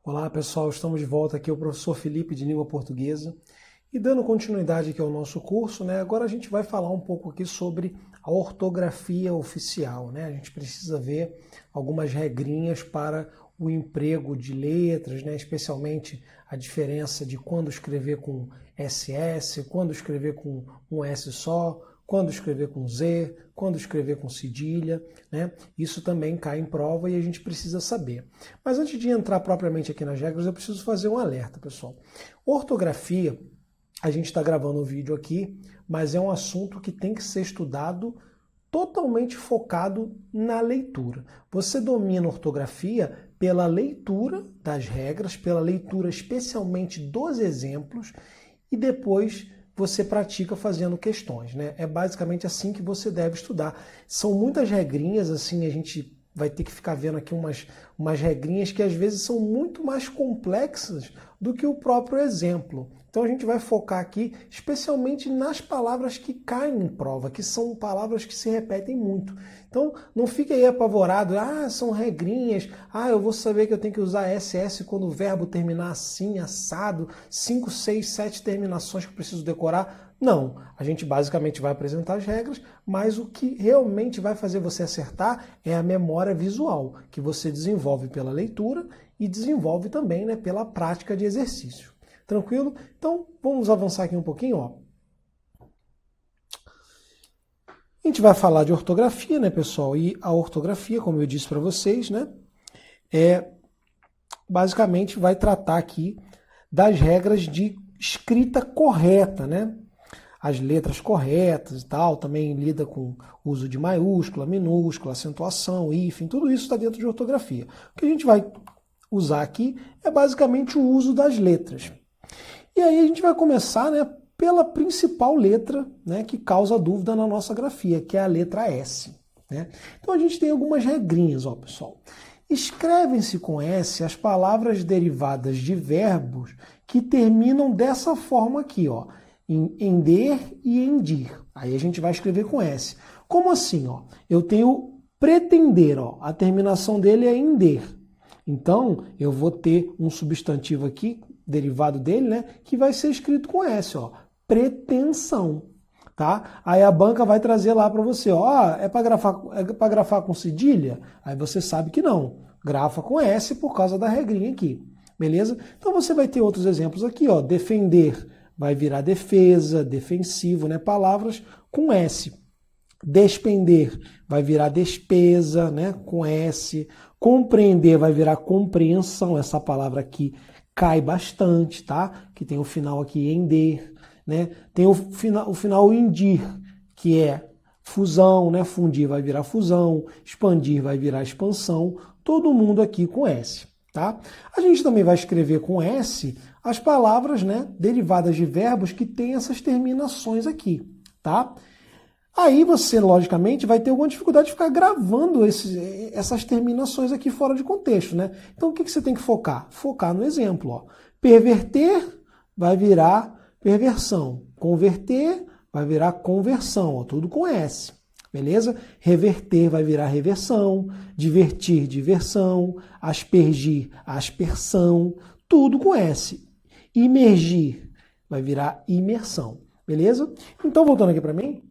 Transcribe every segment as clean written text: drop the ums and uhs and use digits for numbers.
Olá pessoal, estamos de volta aqui, o professor Felipe de Língua Portuguesa e dando continuidade aqui ao nosso curso, né? Agora a gente vai falar um pouco aqui sobre a ortografia oficial, né? A gente precisa ver algumas regrinhas para o emprego de letras, né? Especialmente a diferença de quando escrever com SS, quando escrever com um S só, quando escrever com Z, quando escrever com cedilha, né? Isso também cai em prova e a gente precisa saber. Mas antes de entrar propriamente aqui nas regras, eu preciso fazer um alerta, pessoal. Ortografia, a gente está gravando um vídeo aqui, mas é um assunto que tem que ser estudado totalmente focado na leitura. Você domina ortografia pela leitura das regras, pela leitura especialmente dos exemplos e depois você pratica fazendo questões, né? É basicamente assim que você deve estudar. São muitas regrinhas, assim, a gente vai ter que ficar vendo aqui umas regrinhas que às vezes são muito mais complexas do que o próprio exemplo. Então a gente vai focar aqui especialmente nas palavras que caem em prova, que são palavras que se repetem muito. Então não fique aí apavorado, são regrinhas, eu vou saber que eu tenho que usar SS quando o verbo terminar assim, assado, 5, 6, 7 terminações que eu preciso decorar. Não, a gente basicamente vai apresentar as regras, mas o que realmente vai fazer você acertar é a memória visual, que você desenvolve pela leitura e desenvolve também, né, pela prática de exercício. Tranquilo? Então, vamos avançar aqui um pouquinho, ó. A gente vai falar de ortografia, né, pessoal? E a ortografia, como eu disse para vocês, né, basicamente vai tratar aqui das regras de escrita correta, né? As letras corretas e tal, também lida com o uso de maiúscula, minúscula, acentuação, hífen, tudo isso está dentro de ortografia. O que a gente vai usar aqui é basicamente o uso das letras. E aí a gente vai começar, né, pela principal letra, né, que causa dúvida na nossa grafia, que é a letra S, né? Então a gente tem algumas regrinhas, ó, pessoal. Escrevem-se com S as palavras derivadas de verbos que terminam dessa forma aqui, ó, em ender e endir. Aí a gente vai escrever com S. Como assim, ó? Eu tenho pretender, ó, a terminação dele é ender. Então, eu vou ter um substantivo aqui, derivado dele, né, que vai ser escrito com S, ó, pretensão, tá? Aí a banca vai trazer lá para você, ó, é para grafar com cedilha? Aí você sabe que não, grafa com S por causa da regrinha aqui, beleza? Então você vai ter outros exemplos aqui, ó, defender vai virar defesa, defensivo, né, palavras com S. Despender vai virar despesa, né, com S. Compreender vai virar compreensão, essa palavra aqui cai bastante, tá? Que tem o final aqui ender, né? Tem o final indir, que é fusão, né? Fundir vai virar fusão, expandir vai virar expansão, todo mundo aqui com S, tá? A gente também vai escrever com S as palavras, né, derivadas de verbos que têm essas terminações aqui, tá? Aí você, logicamente, vai ter alguma dificuldade de ficar gravando essas terminações aqui fora de contexto, né? Então, o que você tem que focar? Focar no exemplo, ó. Perverter vai virar perversão. Converter vai virar conversão, ó, tudo com S, beleza? Reverter vai virar reversão, divertir, diversão, aspergir, aspersão, tudo com S. Imergir vai virar imersão, beleza? Então, voltando aqui para mim,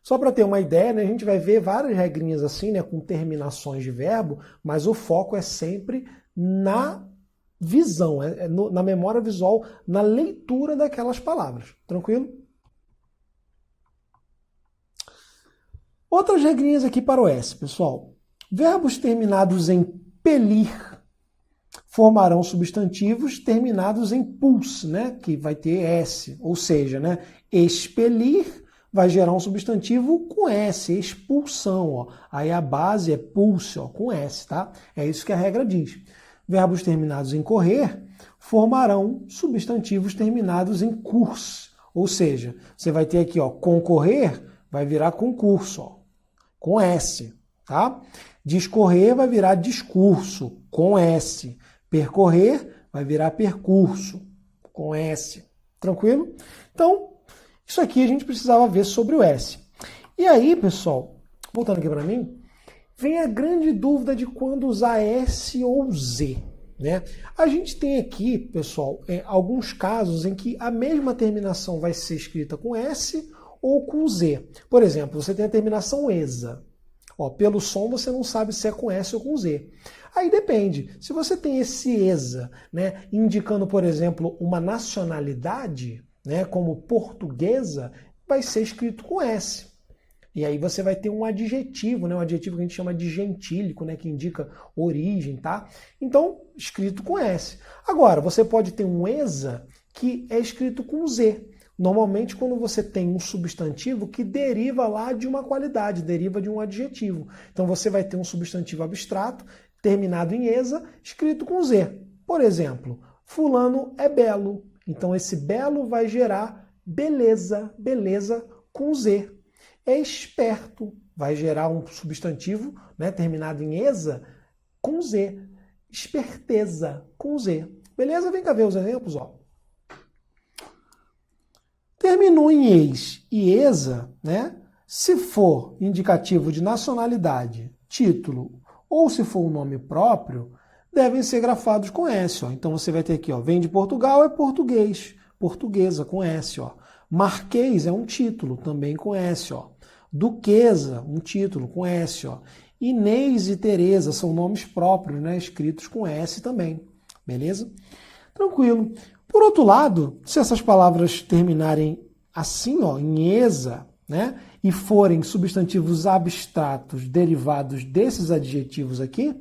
só para ter uma ideia, né, a gente vai ver várias regrinhas assim, né, com terminações de verbo, mas o foco é sempre na visão, na memória visual, na leitura daquelas palavras. Tranquilo? Outras regrinhas aqui para o S, pessoal. Verbos terminados em pelir formarão substantivos terminados em pus, né, que vai ter S, ou seja, né, expelir vai gerar um substantivo com S, expulsão, ó. Aí a base é pulse, ó, com S, tá? É isso que a regra diz. Verbos terminados em correr formarão substantivos terminados em curso, ou seja, você vai ter aqui, ó, concorrer vai virar concurso, ó, com S, tá? Discorrer vai virar discurso, com S. Percorrer vai virar percurso, com S. Tranquilo? Então, isso aqui a gente precisava ver sobre o S. E aí, pessoal, voltando aqui para mim, vem a grande dúvida de quando usar S ou Z. né? A gente tem aqui, pessoal, alguns casos em que a mesma terminação vai ser escrita com S ou com Z. Por exemplo, você tem a terminação ESA. Ó, pelo som você não sabe se é com S ou com Z. Aí depende. Se você tem esse ESA, né, indicando, por exemplo, uma nacionalidade, né, como portuguesa, vai ser escrito com S. E aí você vai ter um adjetivo, né, um adjetivo que a gente chama de gentílico, né, que indica origem, tá? Então, escrito com S. Agora, você pode ter um ESA que é escrito com Z. Normalmente, quando você tem um substantivo que deriva lá de uma qualidade, deriva de um adjetivo. Então, você vai ter um substantivo abstrato, terminado em ESA, escrito com Z. Por exemplo, fulano é belo. Então, esse belo vai gerar beleza, beleza com Z. É esperto, vai gerar um substantivo, né, terminado em ESA com Z. Esperteza com Z. Beleza? Vem cá ver os exemplos, ó. Terminou em ex e ESA, né? Se for indicativo de nacionalidade, título, ou se for um nome próprio, devem ser grafados com S. Ó. Então você vai ter aqui, ó, vem de Portugal, é português, portuguesa com S. Ó. Marquês é um título, também com S. Ó. Duquesa, um título com S. Ó. Inês e Teresa são nomes próprios, né, escritos com S também. Beleza? Tranquilo. Por outro lado, se essas palavras terminarem assim, ó, em ESA, né, e forem substantivos abstratos derivados desses adjetivos aqui,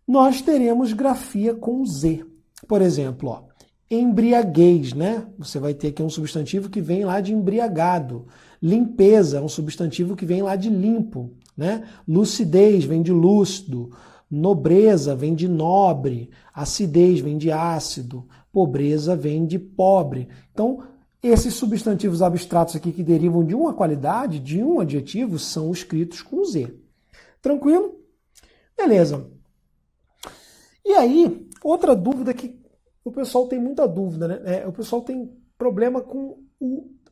nós teremos grafia com Z. Por exemplo, ó, embriaguez, né? Você vai ter aqui um substantivo que vem lá de embriagado. Limpeza é um substantivo que vem lá de limpo, né? Lucidez vem de lúcido. Nobreza vem de nobre, acidez vem de ácido, pobreza vem de pobre. Então, esses substantivos abstratos aqui que derivam de uma qualidade, de um adjetivo, são escritos com Z. Tranquilo? Beleza. E aí, outra dúvida que o pessoal tem muita dúvida, né? O pessoal tem problema com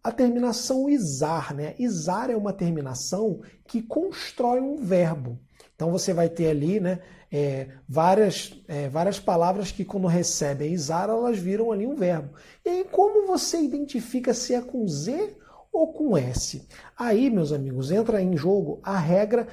a terminação isar, né? Isar é uma terminação que constrói um verbo. Então você vai ter ali, né, várias palavras que quando recebem isar, elas viram ali um verbo. E aí como você identifica se é com Z ou com S? Aí, meus amigos, entra em jogo a regra,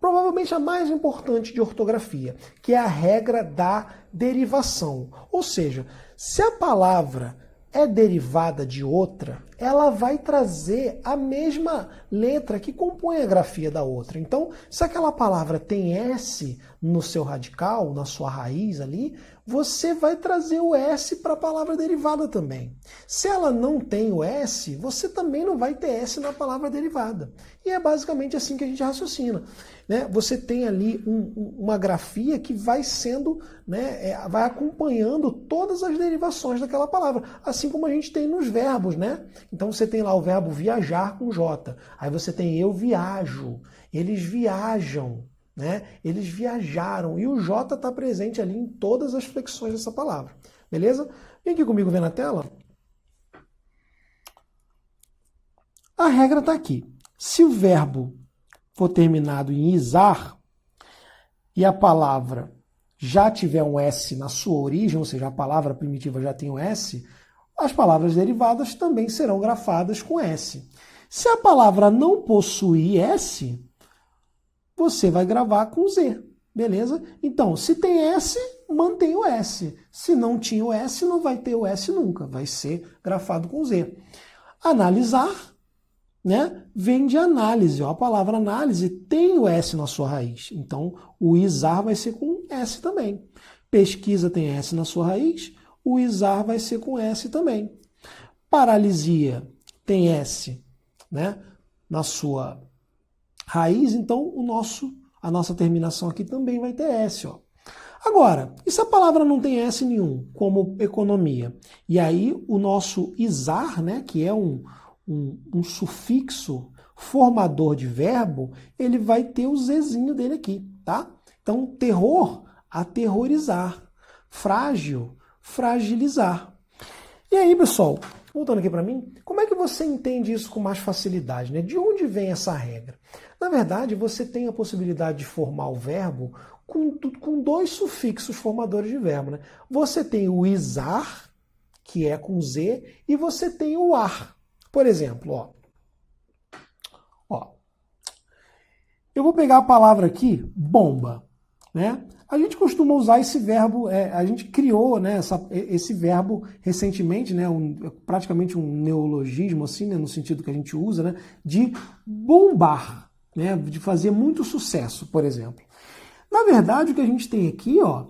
provavelmente a mais importante de ortografia, que é a regra da derivação. Ou seja, se a palavra é derivada de outra, ela vai trazer a mesma letra que compõe a grafia da outra. Então, se aquela palavra tem S no seu radical, na sua raiz ali, você vai trazer o S para a palavra derivada também. Se ela não tem o S, você também não vai ter S na palavra derivada. E é basicamente assim que a gente raciocina, né? Você tem ali uma grafia que vai sendo, né, vai acompanhando todas as derivações daquela palavra, assim como a gente tem nos verbos, né? Então você tem lá o verbo viajar com J, aí você tem eu viajo, eles viajam, né? Eles viajaram, e o J está presente ali em todas as flexões dessa palavra, beleza? Vem aqui comigo ver na tela. A regra está aqui. Se o verbo for terminado em isar e a palavra já tiver um S na sua origem, ou seja, a palavra primitiva já tem um S, as palavras derivadas também serão grafadas com S. Se a palavra não possui S, você vai gravar com Z, beleza? Então, se tem S, mantém o S. Se não tinha o S, não vai ter o S nunca, vai ser grafado com Z. Analisar, né, vem de análise. Ó, a palavra análise tem o S na sua raiz. Então, o isar vai ser com S também. Pesquisa tem S na sua raiz, o isar vai ser com S também. Paralisia tem S, né, na sua raiz, então a nossa terminação aqui também vai ter S. Ó. Agora, e se a palavra não tem S nenhum, como economia? E aí o nosso isar, né, que é um sufixo formador de verbo, ele vai ter o Zzinho dele aqui, tá? Então, terror, aterrorizar. Frágil, fragilizar. E aí, pessoal, voltando aqui para mim, como é que você entende isso com mais facilidade, né? De onde vem essa regra? Na verdade, você tem a possibilidade de formar o verbo com dois sufixos formadores de verbo, né? Você tem o izar, que é com Z, e você tem o ar. Por exemplo, ó, eu vou pegar a palavra aqui, bomba, né? A gente costuma usar esse verbo, a gente criou, né, esse verbo recentemente, né, praticamente um neologismo, assim, né, no sentido que a gente usa, né, de bombar, né, de fazer muito sucesso, por exemplo. Na verdade, o que a gente tem aqui, ó,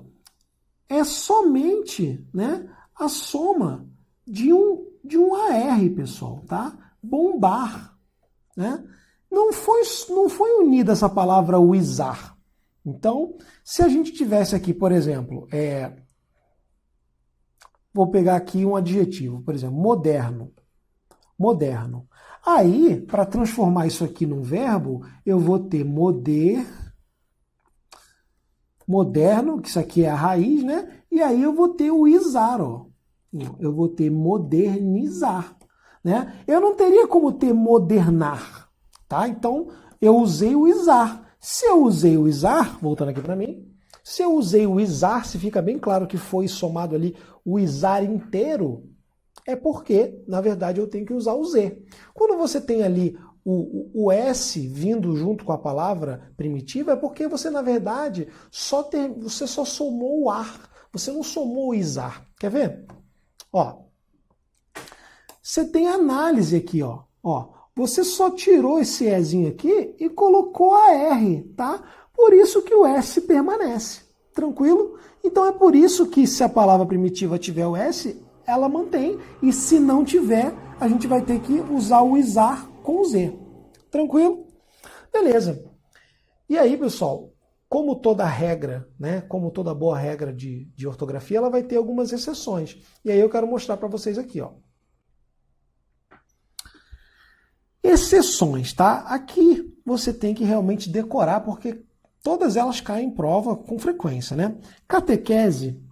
é somente, né, a soma de um AR, pessoal, tá? Bombar, né? Não foi unida essa palavra uizar. Então, se a gente tivesse aqui, por exemplo, vou pegar aqui um adjetivo, por exemplo, moderno. Moderno. Aí, para transformar isso aqui num verbo, eu vou ter moderno, que isso aqui é a raiz, né? E aí eu vou ter o izar, ó. Eu vou ter modernizar, né? Eu não teria como ter modernar, tá? Então, eu usei o izar. Se eu usei o izar, voltando aqui para mim, se eu usei o izar, se fica bem claro que foi somado ali o izar inteiro, é porque, na verdade, eu tenho que usar o Z. Quando você tem ali o S vindo junto com a palavra primitiva, é porque você, na verdade, você só somou o ar. Você não somou o izar. Quer ver? Ó, você tem análise aqui, ó. Você só tirou esse Ezinho aqui e colocou a R, tá? Por isso que o S permanece. Tranquilo? Então é por isso que se a palavra primitiva tiver o S, ela mantém. E se não tiver, a gente vai ter que usar o izar com o Z. Tranquilo? Beleza. E aí, pessoal, como toda regra, né? Como toda boa regra de ortografia, ela vai ter algumas exceções. E aí eu quero mostrar para vocês aqui, ó. Exceções, tá? Aqui você tem que realmente decorar, porque todas elas caem em prova com frequência, né? Catequese,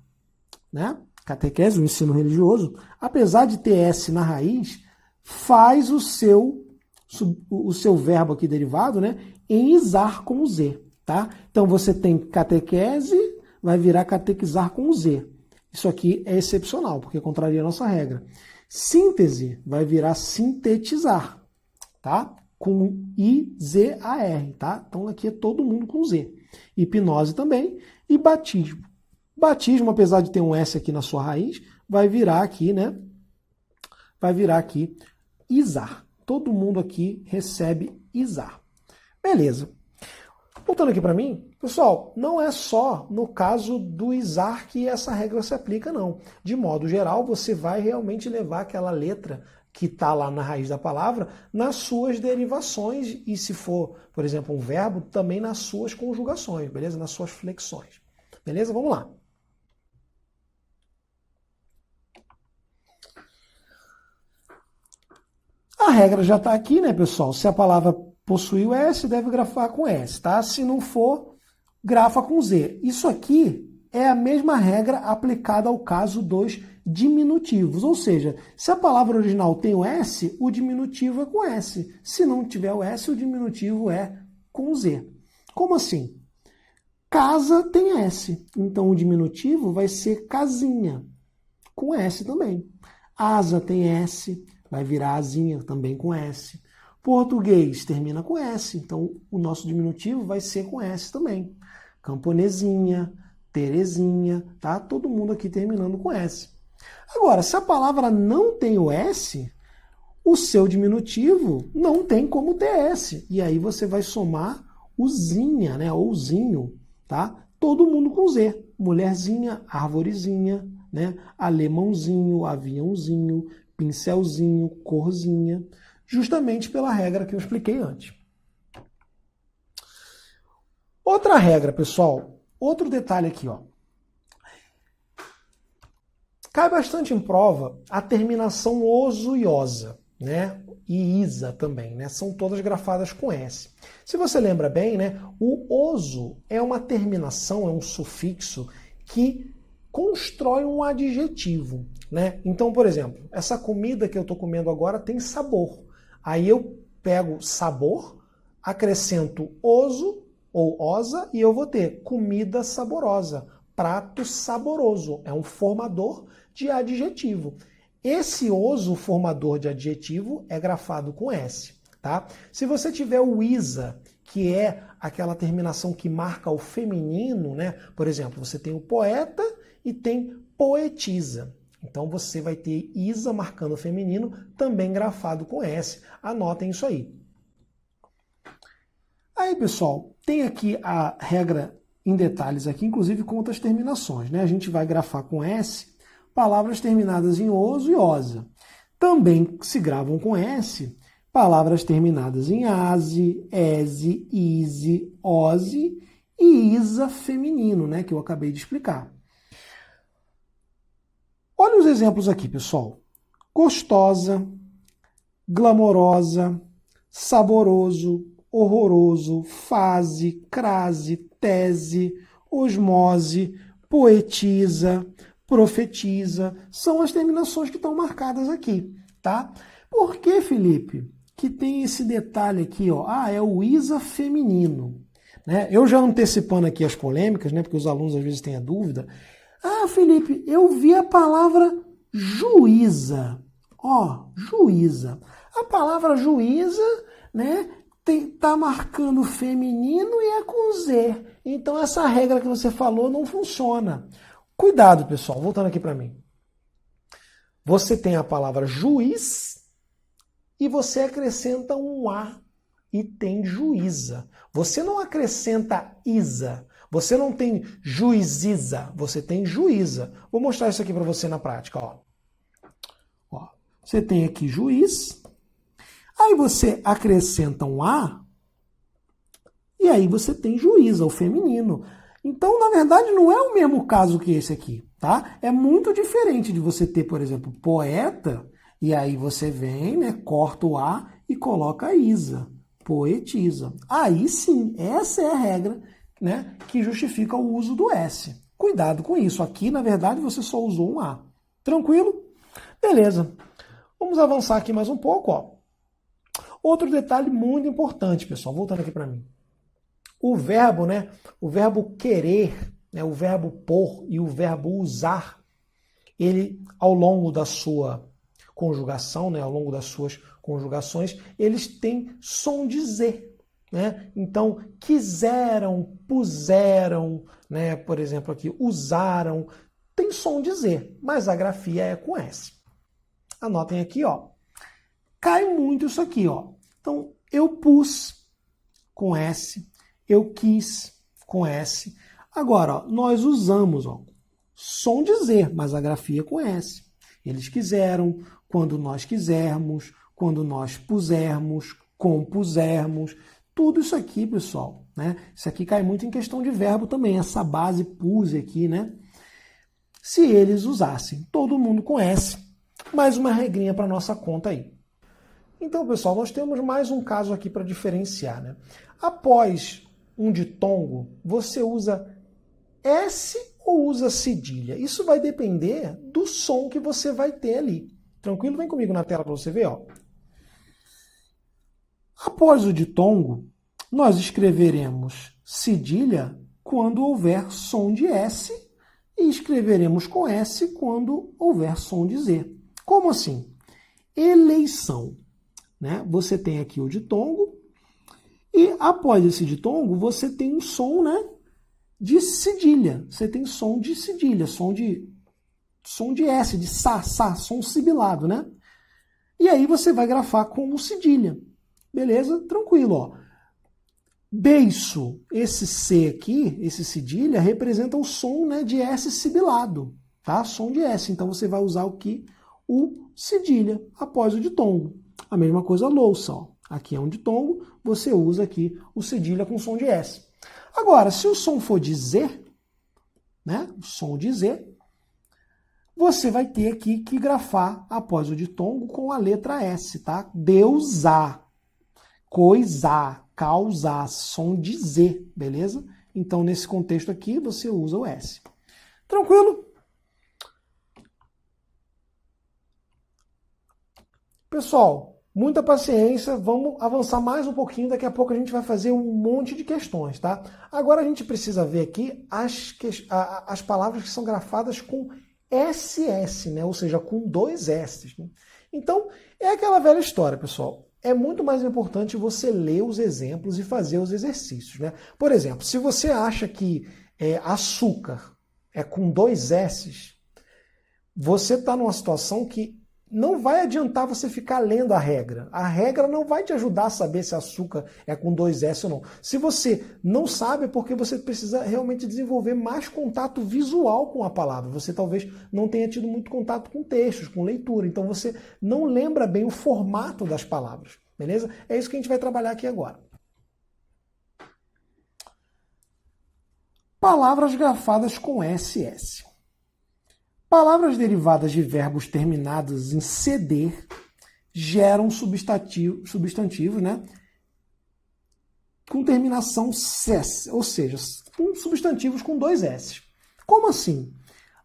né? Catequese, o ensino religioso, apesar de ter S na raiz, faz o seu verbo aqui derivado, né? Em izar com o Z, tá? Então você tem catequese, vai virar catequizar com o Z. Isso aqui é excepcional, porque contraria a nossa regra. Síntese vai virar sintetizar. Tá? Com I-Z-A-R, tá? Então aqui é todo mundo com Z. Hipnose também e batismo. Batismo, apesar de ter um S aqui na sua raiz, vai virar aqui, né? Vai virar aqui izar. Todo mundo aqui recebe izar. Beleza. Voltando aqui para mim, pessoal, não é só no caso do izar que essa regra se aplica, não. De modo geral, você vai realmente levar aquela letra que está lá na raiz da palavra, nas suas derivações e se for, por exemplo, um verbo, também nas suas conjugações, beleza? Nas suas flexões. Beleza? Vamos lá. A regra já está aqui, né, pessoal? Se a palavra possui o S, deve grafar com S, tá? Se não for, grafa com Z. Isso aqui é a mesma regra aplicada ao caso dos diminutivos, ou seja, se a palavra original tem o S, o diminutivo é com S. Se não tiver o S, o diminutivo é com Z. Como assim? Casa tem S, então o diminutivo vai ser casinha, com S também. Asa tem S, vai virar asinha também com S. Português termina com S, então o nosso diminutivo vai ser com S também. Camponesinha, Terezinha, tá? Todo mundo aqui terminando com S. Agora, se a palavra não tem o S, o seu diminutivo não tem como ter S. E aí você vai somar o zinha, né? Ou zinho, tá? Todo mundo com Z. Mulherzinha, arvorezinha, né? Alemãozinho, aviãozinho, pincelzinho, corzinha. Justamente pela regra que eu expliquei antes. Outra regra, pessoal. Outro detalhe aqui, ó. Cai bastante em prova a terminação oso e osa, né? E isa também, né? São todas grafadas com S. Se você lembra bem, né? O oso é uma terminação, é um sufixo que constrói um adjetivo, né? Então, por exemplo, essa comida que eu estou comendo agora tem sabor. Aí eu pego sabor, acrescento oso ou osa, e eu vou ter comida saborosa, prato saboroso. É um formador de adjetivo. Esse oso formador de adjetivo é grafado com S, tá? Se você tiver o isa, que é aquela terminação que marca o feminino, né? Por exemplo, você tem o poeta e tem poetisa. Então você vai ter isa marcando o feminino, também grafado com S. Anotem isso aí. Aí, pessoal, tem aqui a regra em detalhes aqui, inclusive com outras terminações, né? A gente vai grafar com S palavras terminadas em oso e osa. Também se gravam com S palavras terminadas em ase, ese, ise, ose e isa feminino, né? Que eu acabei de explicar. Olha os exemplos aqui, pessoal. Gostosa, glamourosa, saboroso, horroroso, fase, crase, tese, osmose, poetisa, profetiza. São as terminações que estão marcadas aqui, tá? Por que, Felipe, que tem esse detalhe aqui, ó? Ah, é o isa feminino, né? Eu já antecipando aqui as polêmicas, né? Porque os alunos às vezes têm a dúvida. Ah, Felipe, eu vi a palavra juíza. Ó, juíza. A palavra juíza, né, tá marcando feminino e é com Z. Então essa regra que você falou não funciona. Cuidado, pessoal, voltando aqui para mim. Você tem a palavra juiz e você acrescenta um A e tem juíza. Você não acrescenta isa. Você não tem juiziza, você tem juíza. Vou mostrar isso aqui para você na prática. Ó, você tem aqui juiz, aí você acrescenta um A, e aí você tem juíza, o feminino. Então, na verdade, não é o mesmo caso que esse aqui, tá? É muito diferente de você ter, por exemplo, poeta, e aí você vem, né, corta o A e coloca a isa, poetisa. Aí sim, essa é a regra, né, que justifica o uso do S. Cuidado com isso. Aqui, na verdade, você só usou um A. Tranquilo? Beleza. Vamos avançar aqui mais um pouco. Ó. Outro detalhe muito importante, pessoal. Voltando aqui para mim. O verbo, né, o verbo querer, né, o verbo pôr e o verbo usar, ele, ao longo da sua conjugação, né, ao longo das suas conjugações, eles têm som de Z. Né? Então, quiseram, puseram, né? Por exemplo, aqui, usaram, tem som de Z, mas a grafia é com S. Anotem aqui, ó. Cai muito isso aqui, ó. Então, eu pus com S, eu quis com S. Agora, ó, nós usamos, ó, som de Z, mas a grafia com S. Eles quiseram, quando nós quisermos, quando nós pusermos, compusermos. Tudo isso aqui, pessoal, né? Isso aqui cai muito em questão de verbo também, essa base puse aqui, né? Se eles usassem todo mundo com S, mais uma regrinha para nossa conta aí. Então, pessoal, nós temos mais um caso aqui para diferenciar, né? Após um ditongo, você usa S ou usa cedilha? Isso vai depender do som que você vai ter ali. Tranquilo? Vem comigo na tela para você ver, ó. Após o ditongo, nós escreveremos cedilha quando houver som de S e escreveremos com S quando houver som de Z. Como assim? Eleição. Né? Você tem aqui o ditongo e após esse ditongo você tem um som, né, de cedilha. Você tem som de cedilha, som de S, de sa, som sibilado, né? E aí você vai grafar como cedilha. Beleza? Tranquilo, ó. Beiço, esse C aqui, esse cedilha, representa o som, né, de S sibilado, tá? Som de S. Então você vai usar o que? O cedilha após o ditongo. A mesma coisa louça, ó. Aqui é um ditongo, você usa aqui o cedilha com som de S. Agora, se o som for de Z, né, o som de Z, você vai ter aqui que grafar após o ditongo com a letra S, tá? Deusar, coisar, causar, som de Z, beleza? Então, nesse contexto aqui, você usa o S. Tranquilo? Pessoal, Muita paciência, vamos avançar mais um pouquinho, daqui a pouco a gente vai fazer um monte de questões, tá? Agora a gente precisa ver aqui as palavras que são grafadas com SS, né? Ou seja, com dois S. Né? Então, é aquela velha história, pessoal. É muito mais importante você ler os exemplos e fazer os exercícios, né? Por exemplo, se você acha que açúcar é com dois S's, você está numa situação que não vai adiantar você ficar lendo a regra. A regra não vai te ajudar a saber se açúcar é com dois S ou não. Se você não sabe, é porque você precisa realmente desenvolver mais contato visual com a palavra. Você talvez não tenha tido muito contato com textos, com leitura. Então você não lembra bem o formato das palavras. Beleza? É isso que a gente vai trabalhar aqui agora. Palavras grafadas com SS. Palavras derivadas de verbos terminados em cd geram substantivos, né, com terminação ses, ou seja, com substantivos com dois S. Como assim?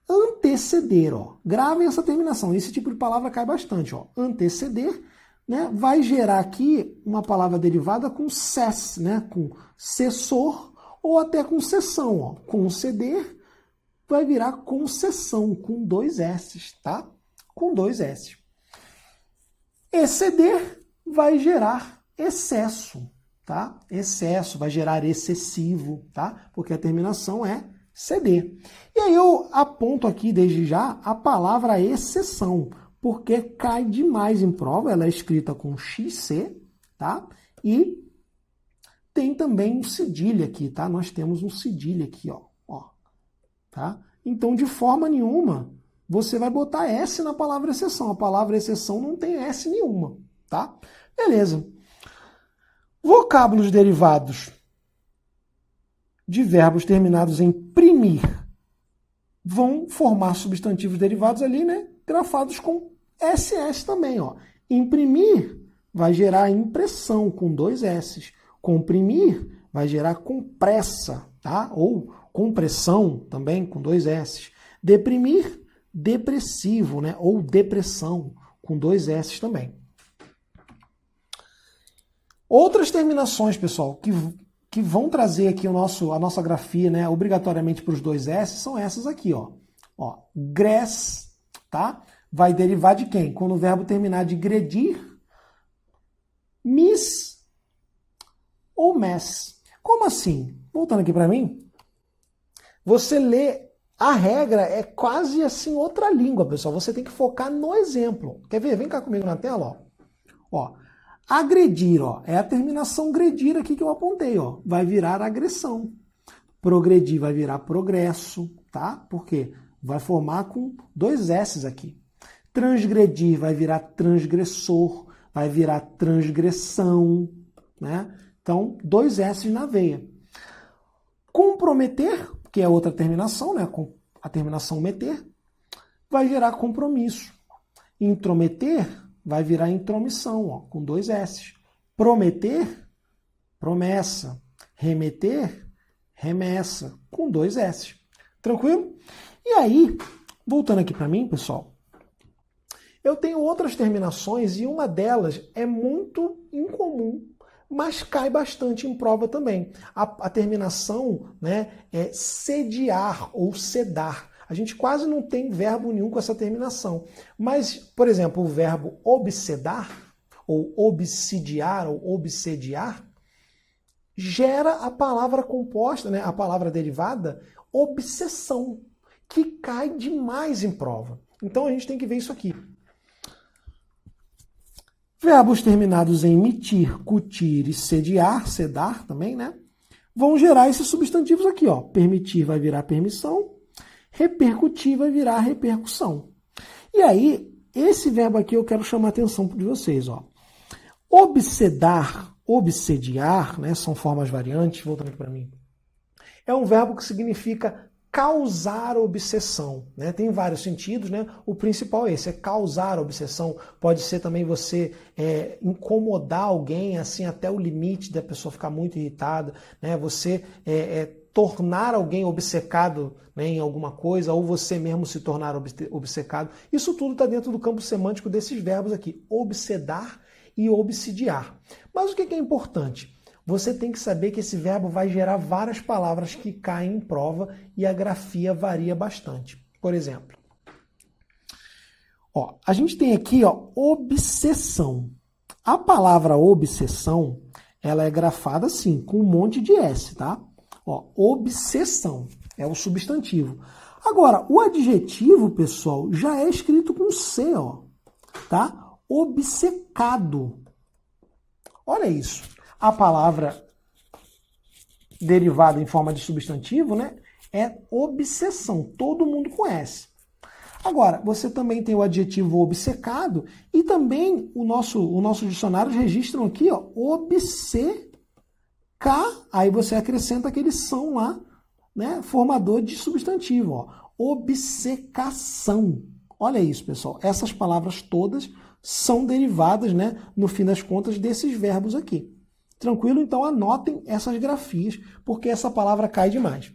Anteceder, ó. Gravem essa terminação. Esse tipo de palavra cai bastante, ó. Anteceder, né, vai gerar aqui uma palavra derivada com ses, né, com cessor ou até com cessão, ó. Conceder vai virar concessão, com dois S, tá? Com dois S. Exceder vai gerar excesso, tá? Excesso vai gerar excessivo, tá? Porque a terminação é ceder. E aí eu aponto aqui desde já a palavra exceção, porque cai demais em prova, ela é escrita com XC, tá? E tem também um cedilha aqui, tá? Nós temos um cedilha aqui, ó. Tá? Então, de forma nenhuma, você vai botar S na palavra exceção. A palavra exceção não tem S nenhuma. Tá? Beleza. Vocábulos derivados de verbos terminados em primir vão formar substantivos derivados ali, né? Grafados com SS também. Ó. Imprimir vai gerar impressão com dois S. Comprimir vai gerar compressa, tá? Ou compressão, também, com dois S. Deprimir, depressivo, né? Ou depressão, com dois S também. Outras terminações, pessoal, que vão trazer aqui a nossa grafia, né, obrigatoriamente para os dois S, são essas aqui, ó. Gress, tá? Vai derivar de quem? Quando o verbo terminar de gredir, miss ou mess. Como assim? Voltando aqui para mim. Você lê, a regra é quase assim outra língua, pessoal. Você tem que focar no exemplo. Quer ver? Vem cá comigo na tela, ó. Agredir, ó, é a terminação gredir aqui que eu apontei, ó. Vai virar agressão. Progredir vai virar progresso, tá? Por quê? Vai formar com dois S's aqui. Transgredir vai virar transgressor, vai virar transgressão, né? Então, dois S's na veia. Comprometer, que é outra terminação, né? A terminação meter, vai gerar compromisso. Intrometer vai virar intromissão, ó, com dois S. Prometer, promessa. Remeter, remessa, com dois S. Tranquilo? E aí, voltando aqui para mim, pessoal, eu tenho outras terminações e uma delas é muito incomum, mas cai bastante em prova também. A terminação, né, é sediar ou sedar. A gente quase não tem verbo nenhum com essa terminação. Mas, por exemplo, o verbo obsedar, ou obsidiar, ou obsediar, gera a palavra composta, né, a palavra derivada, obsessão, que cai demais em prova. Então a gente tem que ver isso aqui. Verbos terminados em mitir, cutir e sediar, sedar também, né? Vão gerar esses substantivos aqui, ó. Permitir vai virar permissão, repercutir vai virar repercussão. E aí, esse verbo aqui eu quero chamar a atenção de vocês, ó. Obsedar, obsediar, né? São formas variantes, voltando aqui para mim. É um verbo que significa causar obsessão, né? Tem vários sentidos, né? O principal é esse, é causar obsessão. Pode ser também você incomodar alguém assim até o limite da pessoa ficar muito irritada, né? Você tornar alguém obcecado, né, em alguma coisa, ou você mesmo se tornar obcecado. Isso tudo está dentro do campo semântico desses verbos aqui, obsedar e obsidiar. Mas o que é importante? Você tem que saber que esse verbo vai gerar várias palavras que caem em prova e a grafia varia bastante. Por exemplo, ó, a gente tem aqui, ó, obsessão. A palavra obsessão, ela é grafada assim, com um monte de S, tá? Ó, obsessão é o substantivo. Agora, o adjetivo, pessoal, já é escrito com C, ó, tá? Obcecado. Olha isso. A palavra derivada em forma de substantivo, né, é obsessão. Todo mundo conhece. Agora, você também tem o adjetivo obcecado e também o nosso dicionário registram aqui, ó, obcecar. Aí você acrescenta aquele são lá, né, formador de substantivo, ó, obcecação. Olha isso, pessoal. Essas palavras todas são derivadas, né, no fim das contas, desses verbos aqui. Tranquilo? Então anotem essas grafias, porque essa palavra cai demais.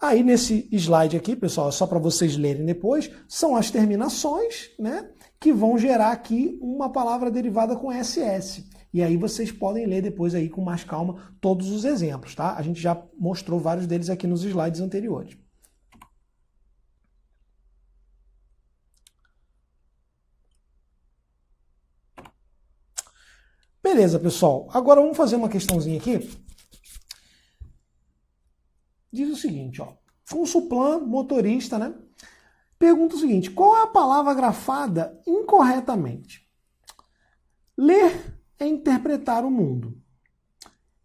Aí nesse slide aqui, pessoal, só para vocês lerem depois, são as terminações, né, que vão gerar aqui uma palavra derivada com SS. E aí vocês podem ler depois aí com mais calma todos os exemplos, tá? A gente já mostrou vários deles aqui nos slides anteriores. Beleza, pessoal. Agora vamos fazer uma questãozinha aqui. Diz o seguinte, ó. Consulplan, motorista, né? Pergunta o seguinte, qual é a palavra grafada incorretamente? Ler é interpretar o mundo.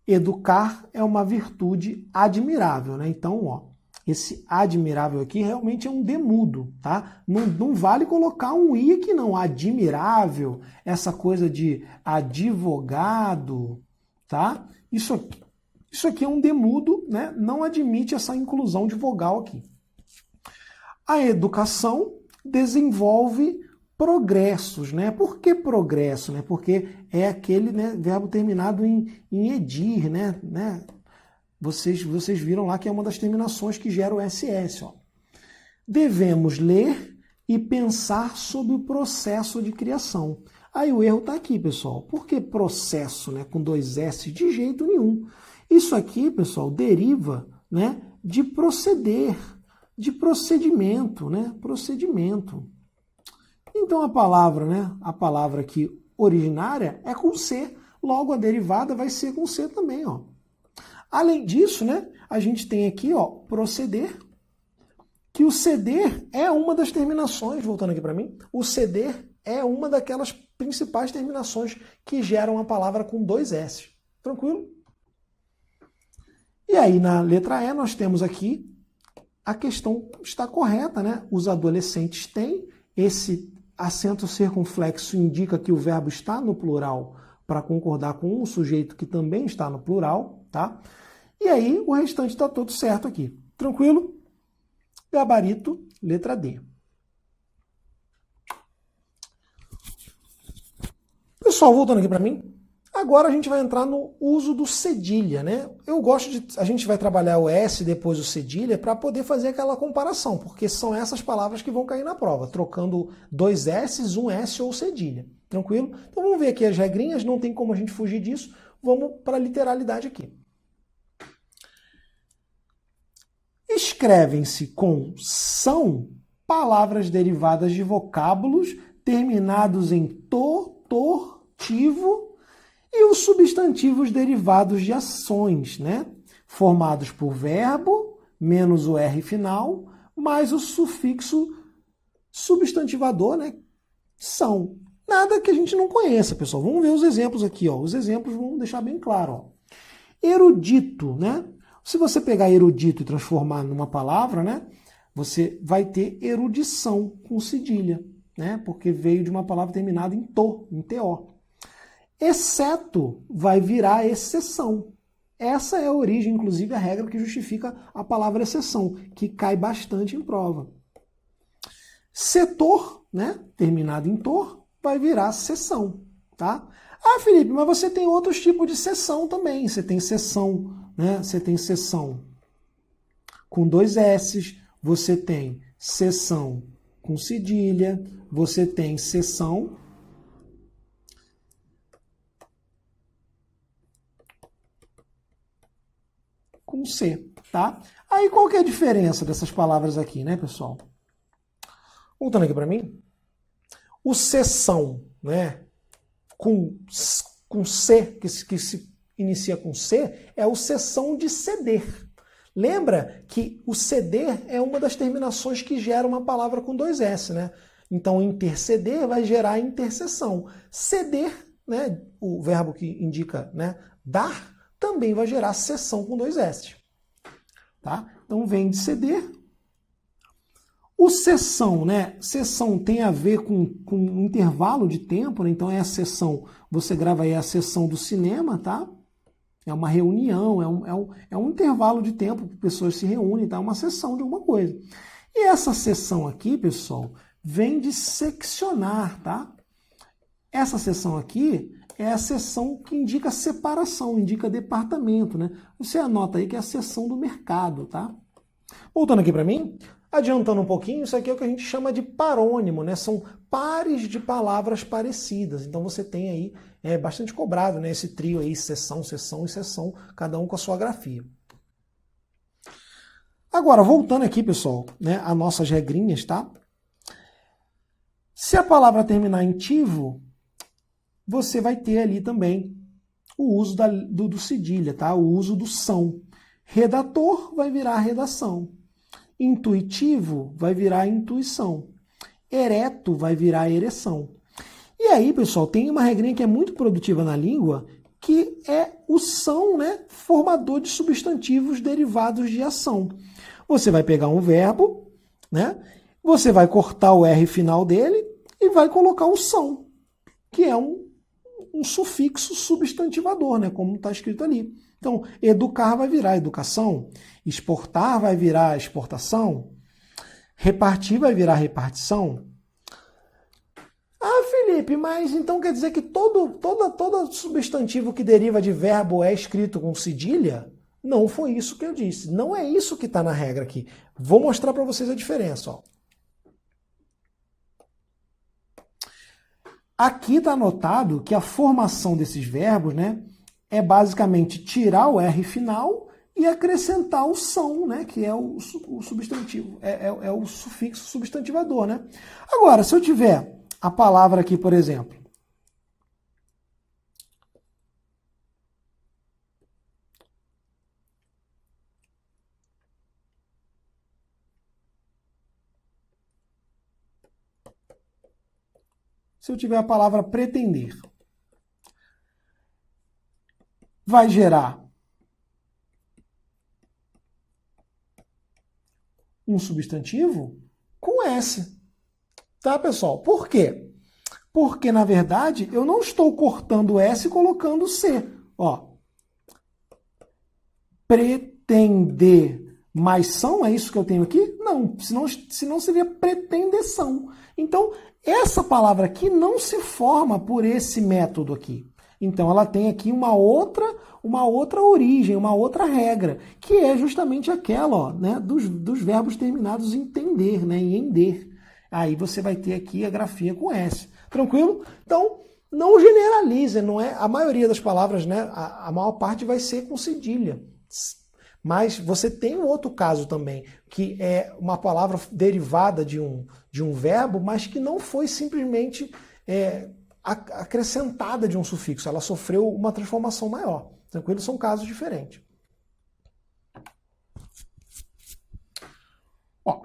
Educar é uma virtude admirável, né? Então, ó, esse admirável aqui realmente é um demudo, tá? Não vale colocar um i aqui não. Admirável, essa coisa de advogado, tá? Isso aqui é um demudo, né? Não admite essa inclusão de vogal aqui. A educação desenvolve progressos, né? Por que progresso, né? Porque é aquele, né, verbo terminado em edir, né? Vocês viram lá que é uma das terminações que gera o SS. Ó. Devemos ler e pensar sobre o processo de criação. Aí o erro está aqui, pessoal. Por que processo, né, com dois S? De jeito nenhum. Isso aqui, pessoal, deriva, né, de proceder, de procedimento, né? Procedimento. Então a palavra, né, a palavra aqui originária é com C. Logo a derivada vai ser com C também, ó. Além disso, né, a gente tem aqui, ó, proceder, que o ceder é uma das terminações, voltando aqui para mim, o ceder é uma daquelas principais terminações que geram a palavra com dois S. Tranquilo? E aí, na letra E, nós temos aqui, a questão está correta, né? Os adolescentes têm, esse acento circunflexo indica que o verbo está no plural para concordar com um sujeito que também está no plural, tá? E aí, o restante está todo certo aqui. Tranquilo? Gabarito, letra D. Pessoal, voltando aqui para mim, agora a gente vai entrar no uso do cedilha, né? Eu gosto de... A gente vai trabalhar o S depois o cedilha para poder fazer aquela comparação, porque são essas palavras que vão cair na prova, trocando dois S's, um S ou cedilha. Tranquilo? Então vamos ver aqui as regrinhas, não tem como a gente fugir disso. Vamos para a literalidade aqui. Escrevem-se com são palavras derivadas de vocábulos terminados em tortivo e os substantivos derivados de ações, né? Formados por verbo, menos o R final, mais o sufixo substantivador, né? São. Nada que a gente não conheça, pessoal. Vamos ver os exemplos aqui, ó. Os exemplos vão deixar bem claro, ó. Erudito, né? Se você pegar erudito e transformar numa palavra, né, você vai ter erudição com cedilha, né, porque veio de uma palavra terminada em to, em TO. Exceto vai virar exceção. Essa é a origem, inclusive, a regra que justifica a palavra exceção, que cai bastante em prova. Setor, né, terminado em tor, vai virar seção, tá? Ah, Felipe, mas você tem outros tipos de seção também. Você tem seção, né? Você tem seção com dois S's, você tem seção com cedilha, você tem seção com C, tá? Aí qual que é a diferença dessas palavras aqui, né, pessoal? Voltando aqui para mim, o seção, né, com C, que se inicia com C, é o seção de ceder. Lembra que o ceder é uma das terminações que gera uma palavra com 2 S, né? Então, interceder vai gerar interseção. Ceder, né, o verbo que indica, né, dar, também vai gerar seção com 2 S. Tá? Então, vem de ceder. O seção, né? Seção tem a ver com um intervalo de tempo, né? Então é a sessão, você grava aí a sessão do cinema, tá? É uma reunião, é um intervalo de tempo que pessoas se reúnem, tá? Uma sessão de alguma coisa. E essa sessão aqui, pessoal, vem de seccionar, tá? Essa sessão aqui é a sessão que indica separação, indica departamento, né? Você anota aí que é a seção do mercado, tá? Voltando aqui para mim, adiantando um pouquinho, isso aqui é o que a gente chama de parônimo, né? São pares de palavras parecidas. Então você tem aí, é bastante cobrado, né? Esse trio aí, seção, seção e seção, cada um com a sua grafia. Agora, voltando aqui, pessoal, né, as nossas regrinhas, tá? Se a palavra terminar em tivo, você vai ter ali também o uso do cedilha, tá? O uso do são. Redator vai virar redação. Intuitivo vai virar intuição. Ereto vai virar ereção. E aí, pessoal, tem uma regrinha que é muito produtiva na língua, que é o são, né, formador de substantivos derivados de ação. Você vai pegar um verbo, né, você vai cortar o R final dele e vai colocar o são, que é um sufixo substantivador, né, como está escrito ali. Então, educar vai virar educação, exportar vai virar exportação, repartir vai virar repartição. Ah, Felipe, mas então quer dizer que todo substantivo que deriva de verbo é escrito com cedilha? Não foi isso que eu disse. Não é isso que está na regra aqui. Vou mostrar para vocês a diferença. Ó. Aqui está anotado que a formação desses verbos, né, é basicamente tirar o R final e acrescentar o são, né, que é o substantivo, é o sufixo substantivador. Né? Agora, se eu tiver a palavra aqui, por exemplo, se eu tiver a palavra pretender, vai gerar um substantivo com S. Tá, pessoal? Por quê? Porque, na verdade, eu não estou cortando S e colocando C. Ó, pretender mais são, é isso que eu tenho aqui? Não, senão seria pretendeção. Então, essa palavra aqui não se forma por esse método aqui. Então, ela tem aqui uma outra origem, uma outra regra, que é justamente aquela, ó, né, dos verbos terminados em tender, né, em ender. Aí você vai ter aqui a grafia com S. Tranquilo? Então, não generalize, não é? A maioria das palavras, né, a maior parte vai ser com cedilha. Mas você tem um outro caso também, que é uma palavra derivada de um verbo, mas que não foi simplesmente acrescentada de um sufixo. Ela sofreu uma transformação maior. Tranquilo? São casos diferentes. Ó,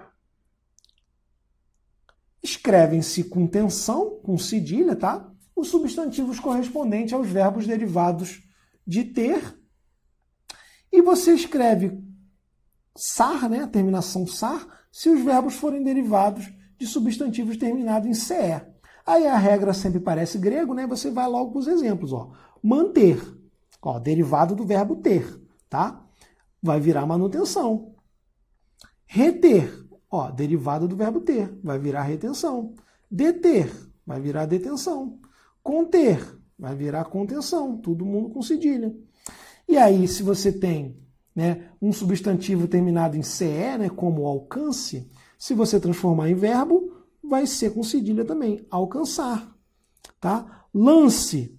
escrevem-se com tensão, com cedilha, tá? Os substantivos correspondentes aos verbos derivados de ter. E você escreve sar, né, a terminação sar, se os verbos forem derivados de substantivos terminados em CE. Aí a regra sempre parece grego, né? Você vai logo para os exemplos. Ó. Manter, ó, derivado do verbo ter, tá? Vai virar manutenção. Reter, ó, derivado do verbo ter, vai virar retenção. Deter, vai virar detenção. Conter, vai virar contenção. Todo mundo com cedilha. E aí, se você tem, né, um substantivo terminado em CE, né, como alcance, se você transformar em verbo, vai ser com cedilha também, alcançar, tá? Lance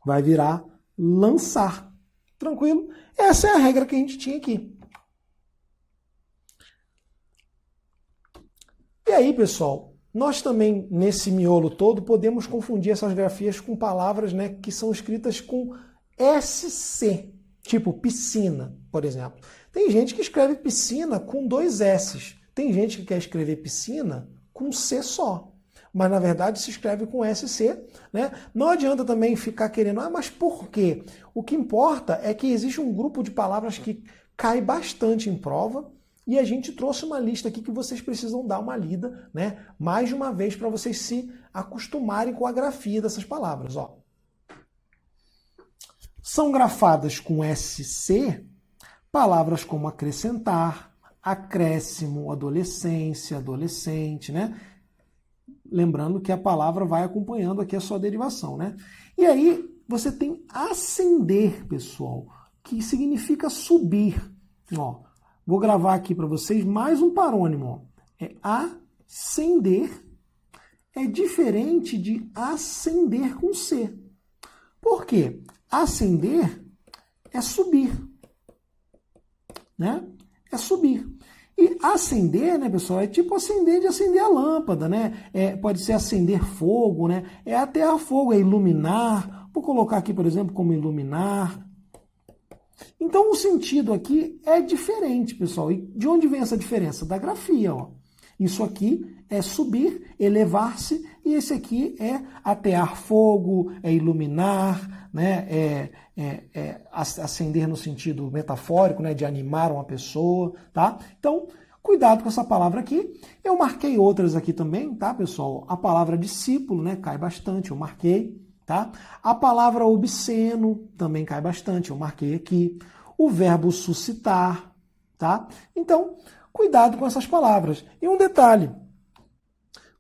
vai virar lançar. Tranquilo? Essa é a regra que a gente tinha aqui. E aí, pessoal, nós também, nesse miolo todo, podemos confundir essas grafias com palavras, né, que são escritas com SC, tipo piscina, por exemplo. Tem gente que escreve piscina com 2 S's. Tem gente que quer escrever piscina com C só. Mas, na verdade, se escreve com SC, né? Não adianta também ficar querendo, mas por quê? O que importa é que existe um grupo de palavras que cai bastante em prova, e a gente trouxe uma lista aqui que vocês precisam dar uma lida, né? Mais de uma vez para vocês se acostumarem com a grafia dessas palavras. Ó. São grafadas com SC palavras como acrescentar, acréscimo, adolescência, adolescente, né? Lembrando que a palavra vai acompanhando aqui a sua derivação, né? E aí você tem ascender, pessoal, que significa subir. Ó, vou gravar aqui para vocês mais um parônimo. Ó. É ascender, é diferente de ascender com C. Por quê? Ascender é subir, né? É subir. E acender, né, pessoal, é tipo acender de acender a lâmpada, né? Pode ser acender fogo, né? É atear fogo, é iluminar. Vou colocar aqui, por exemplo, como iluminar. Então, o sentido aqui é diferente, pessoal. E de onde vem essa diferença? Da grafia, ó. Isso aqui é subir, elevar-se, e esse aqui é atear fogo, é iluminar, né? Acender no sentido metafórico, né? De animar uma pessoa, tá? Então, cuidado com essa palavra aqui. Eu marquei outras aqui também, tá, pessoal? A palavra discípulo, né? Cai bastante, eu marquei, tá? A palavra obsceno também cai bastante, eu marquei aqui. O verbo suscitar, tá? Então, cuidado com essas palavras. E um detalhe,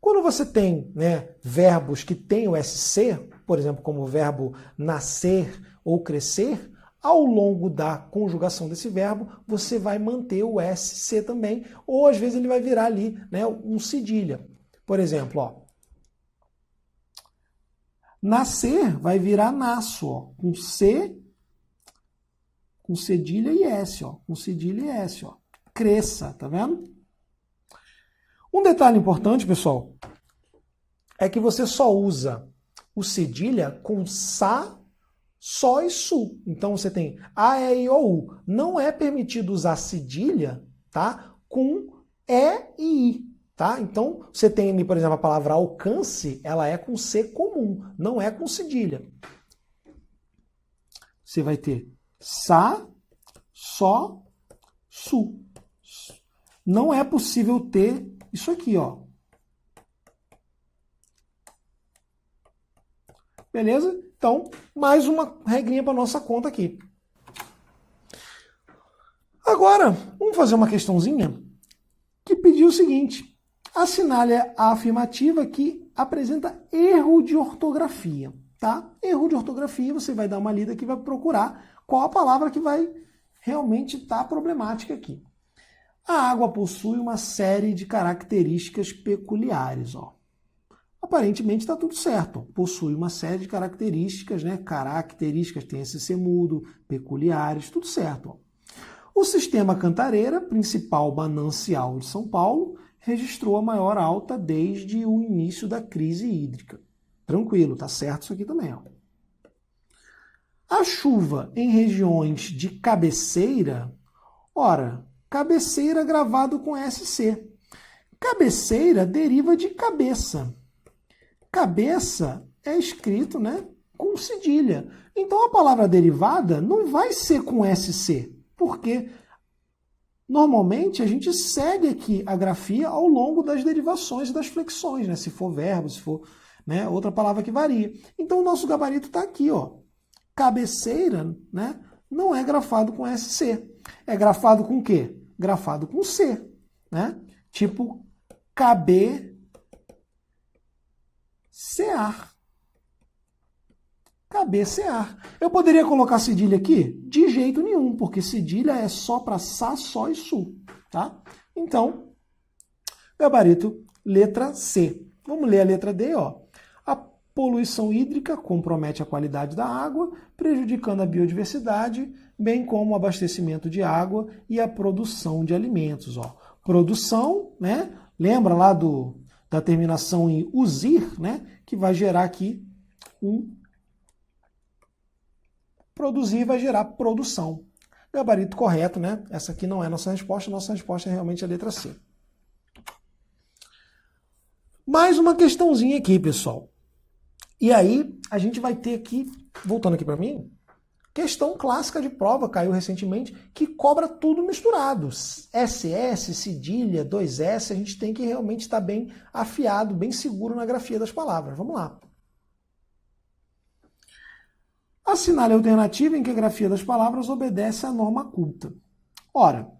quando você tem, né, verbos que têm o SC, por exemplo, como o verbo nascer ou crescer, ao longo da conjugação desse verbo, você vai manter o SC também, ou às vezes ele vai virar ali, né, um cedilha. Por exemplo, ó, nascer vai virar nasço, ó, com C, com cedilha e S, ó, com cedilha e S, ó. Cresça, tá vendo? Um detalhe importante, pessoal, é que você só usa o cedilha com sa, só e su. Então você tem a, e, i, o, u. Não é permitido usar cedilha, tá? Com e e i, tá? Então você tem ali, por exemplo, a palavra alcance, ela é com C comum, não é com cedilha. Você vai ter sa, só, su. Não é possível ter isso aqui, ó. Beleza? Então, mais uma regrinha para nossa conta aqui. Agora, vamos fazer uma questãozinha que pediu o seguinte. Assinale a afirmativa que apresenta erro de ortografia, tá? Erro de ortografia, você vai dar uma lida aqui e vai procurar qual a palavra que vai realmente estar problemática aqui. A água possui uma série de características peculiares, ó. Aparentemente está tudo certo. Possui uma série de características, né? Características, tem esse C mudo, peculiares, tudo certo. Ó. O sistema Cantareira, principal manancial de São Paulo, registrou a maior alta desde o início da crise hídrica. Tranquilo, tá certo isso aqui também, ó. A chuva em regiões de cabeceira, ora, cabeceira gravado com SC. Cabeceira deriva de cabeça. Cabeça é escrito, né, com cedilha. Então a palavra derivada não vai ser com SC, porque normalmente a gente segue aqui a grafia ao longo das derivações e das flexões, né, se for verbo, se for, né, outra palavra que varia. Então o nosso gabarito está aqui, ó. Cabeceira, né, não é grafado com SC. É grafado com o quê? Grafado com C, né? Tipo cabecear. Cabecear. Eu poderia colocar cedilha aqui? De jeito nenhum, porque cedilha é só para sa, só e su, tá? Então, gabarito Letra C. Vamos ler a letra D, ó. A poluição hídrica compromete a qualidade da água, prejudicando a biodiversidade, bem como o abastecimento de água e a produção de alimentos, ó. Produção, né? Lembra lá da terminação em usir, né? Que vai gerar aqui produzir vai gerar produção. Gabarito correto, né? Essa aqui não é nossa resposta é realmente a letra C. Mais uma questãozinha aqui, pessoal. E aí, a gente vai ter aqui, voltando aqui para mim, questão clássica de prova, caiu recentemente, que cobra tudo misturado. SS, cedilha, 2S, a gente tem que realmente estar bem afiado, bem seguro na grafia das palavras. Vamos lá. Assinale a alternativa em que a grafia das palavras obedece à norma culta. Ora,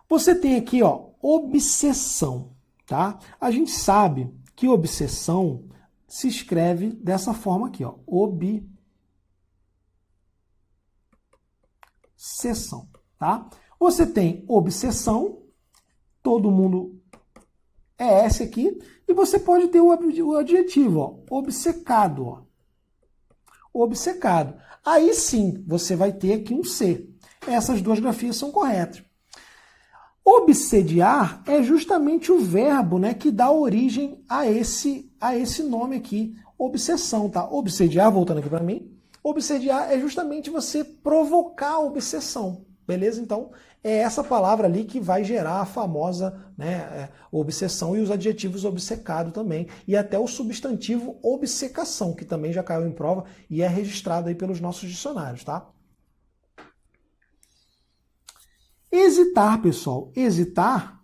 você tem aqui, ó, obsessão. Tá? A gente sabe que obsessão se escreve dessa forma aqui, ó, obsessão, tá? Você tem obsessão, todo mundo é S aqui, e você pode ter o adjetivo, ó, obcecado, ó. Obcecado. Aí sim, você vai ter aqui um C. Essas duas grafias são corretas. Obsediar é justamente o verbo, né, que dá origem a esse nome aqui, obsessão, tá? Obsediar, voltando aqui para mim, obsediar é justamente você provocar a obsessão, beleza? Então, é essa palavra ali que vai gerar a famosa, né, obsessão, e os adjetivos obcecado também, e até o substantivo obcecação, que também já caiu em prova e é registrado aí pelos nossos dicionários, tá? Hesitar, pessoal. Hesitar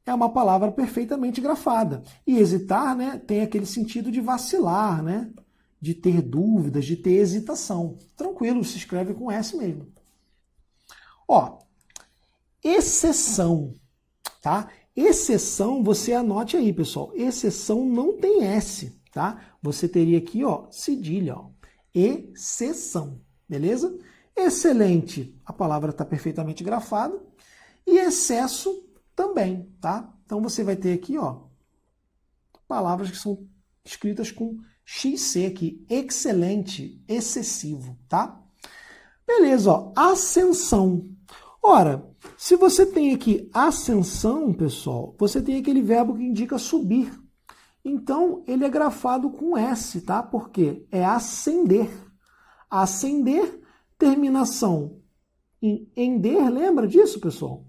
é uma palavra perfeitamente grafada. E hesitar, né, tem aquele sentido de vacilar, né, de ter dúvidas, de ter hesitação. Tranquilo, se escreve com S mesmo. Ó, exceção, tá? Exceção, você anote aí, pessoal. Exceção não tem S, tá? Você teria aqui, ó, cedilha, ó. Exceção, beleza? Excelente, a palavra está perfeitamente grafada. E excesso também, tá? Então você vai ter aqui, ó, palavras que são escritas com XC aqui. Excelente, excessivo, tá? Beleza, ó, ascensão. Ora, se você tem aqui ascensão, pessoal, você tem aquele verbo que indica subir. Então, ele é grafado com S, tá? Porque é ascender. Ascender, terminação em ender, lembra disso, pessoal?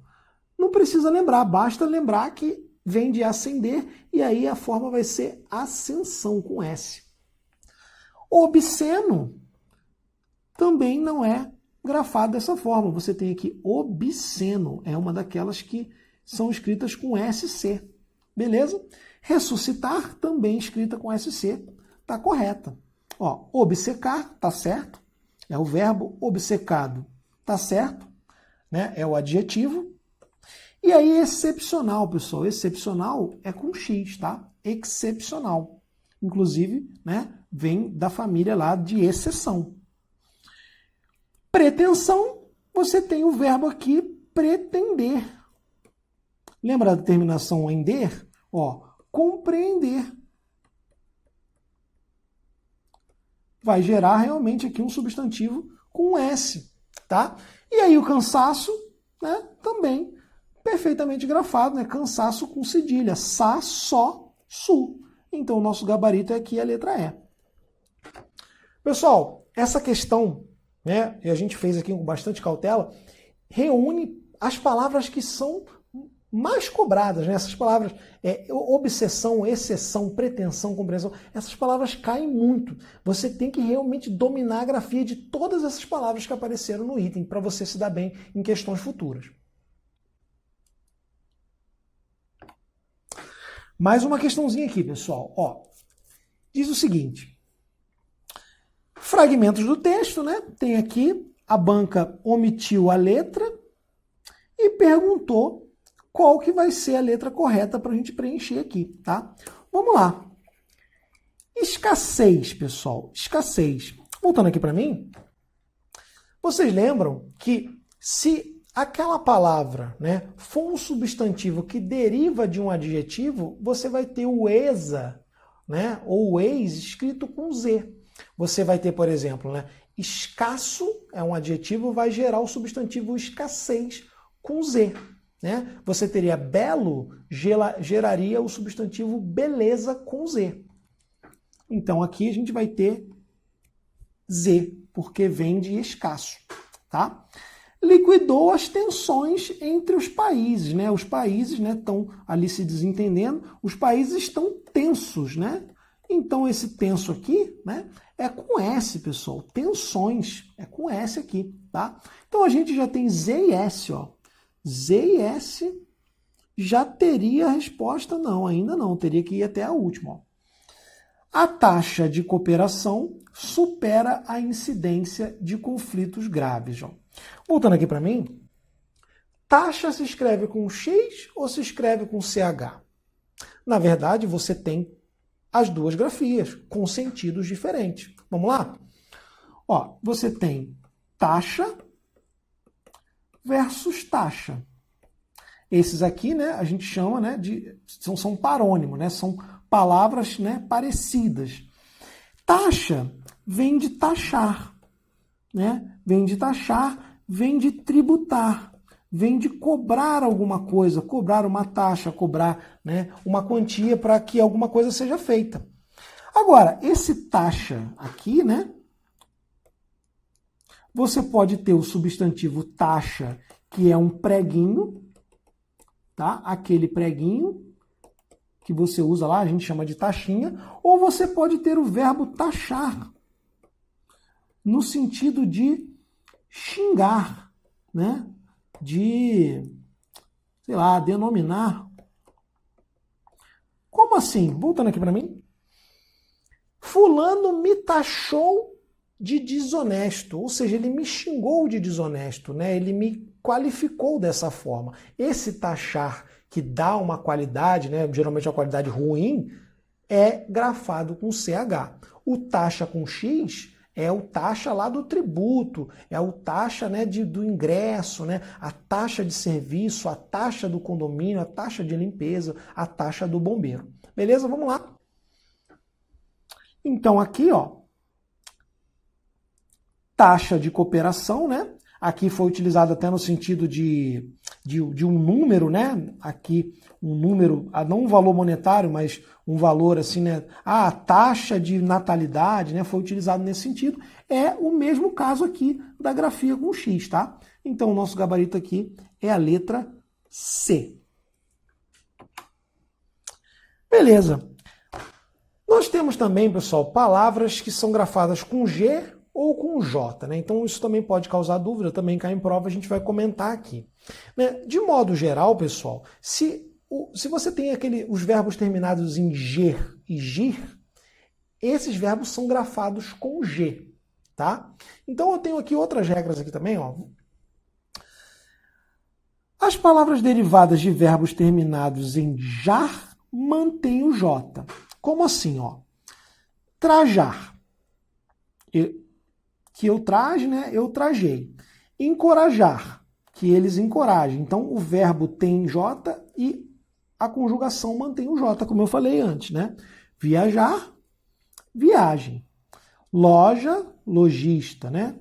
Não precisa lembrar, basta lembrar que vem de ascender e aí a forma vai ser ascensão com S. Obsceno também não é grafado dessa forma. Você tem aqui obsceno, é uma daquelas que são escritas com SC. Beleza? Ressuscitar também escrita com SC. Tá correta. Ó, obcecar, tá certo. É o verbo obcecado, tá certo, né? É o adjetivo. E aí, excepcional, pessoal. Excepcional é com X, tá? Excepcional. Inclusive, né, vem da família lá de exceção. Pretensão, você tem o verbo aqui pretender. Lembra da terminação em der? Ó, compreender. Vai gerar realmente aqui um substantivo com S, tá? E aí o cansaço, né, também perfeitamente grafado, né? Cansaço com cedilha, sa, só, su. Então o nosso gabarito é aqui a letra E. Pessoal, essa questão, né, e a gente fez aqui com bastante cautela, reúne as palavras que são mais cobradas, né? Essas palavras, obsessão, exceção, pretensão, compreensão, essas palavras caem muito. Você tem que realmente dominar a grafia de todas essas palavras que apareceram no item para você se dar bem em questões futuras. Mais uma questãozinha aqui, pessoal. Ó, diz o seguinte: fragmentos do texto, né? Tem aqui, a banca omitiu a letra e perguntou qual que vai ser a letra correta para a gente preencher aqui, tá? Vamos lá. Escassez, pessoal. Escassez. Voltando aqui para mim, vocês lembram que se aquela palavra, né, for um substantivo que deriva de um adjetivo, você vai ter o exa, né, ou o ex escrito com Z. Você vai ter, por exemplo, né, escasso é um adjetivo, vai gerar o substantivo escassez com Z. Né? Você teria belo, geraria o substantivo beleza com Z. Então aqui a gente vai ter Z, porque vem de escasso. Tá? Liquidou as tensões entre os países. Né? Os países estão ali se desentendendo, os países estão tensos. Né? Então esse tenso aqui, né, é com S, pessoal. Tensões, é com S aqui. Tá? Então a gente já tem Z e S. Ó. Z e S já teria a resposta? Não, ainda não. Teria que ir até a última. Ó. A taxa de cooperação supera a incidência de conflitos graves. Ó. Voltando aqui para mim, taxa se escreve com X ou se escreve com CH? Na verdade, você tem as duas grafias com sentidos diferentes. Vamos lá? Ó, você tem taxa versus taxa. Esses aqui, né, a gente chama, né, de são parônimos, né, são palavras, né, parecidas. Taxa vem de taxar, né? Vem de taxar, vem de tributar, vem de cobrar alguma coisa, cobrar uma taxa, cobrar, né, uma quantia para que alguma coisa seja feita. Agora, esse taxa aqui, né, você pode ter o substantivo taxa, que é um preguinho, tá? Aquele preguinho que você usa lá, a gente chama de taxinha, ou você pode ter o verbo taxar, no sentido de xingar, né? De, sei lá, denominar. Como assim? Voltando aqui para mim. Fulano me taxou de desonesto, ou seja, ele me xingou de desonesto, né? Ele me qualificou dessa forma. Esse taxar que dá uma qualidade, né, geralmente uma qualidade ruim, é grafado com CH. O taxa com X é o taxa lá do tributo, é o taxa, né, do ingresso, né, a taxa de serviço, a taxa do condomínio, a taxa de limpeza, a taxa do bombeiro. Beleza? Vamos lá. Então aqui, ó, taxa de cooperação, né? Aqui foi utilizado até no sentido de um número, né? Aqui um número, não um valor monetário, mas um valor assim, né? A taxa de natalidade, né? Foi utilizado nesse sentido. É o mesmo caso aqui da grafia com X, tá? Então o nosso gabarito aqui é a letra C. Beleza. Nós temos também, pessoal, palavras que são grafadas com G ou com J, né? Então isso também pode causar dúvida, também cai em prova, a gente vai comentar aqui. Né? De modo geral, pessoal, se você tem os verbos terminados em ger e gir, esses verbos são grafados com G, tá? Então eu tenho aqui outras regras aqui também, ó. As palavras derivadas de verbos terminados em jar mantêm o J. Como assim, ó? Trajar. Que eu traje, né? Eu trajei. Encorajar, que eles encorajem. Então, o verbo tem J e a conjugação mantém o J, como eu falei antes, né? Viajar, viagem. Loja, lojista, né?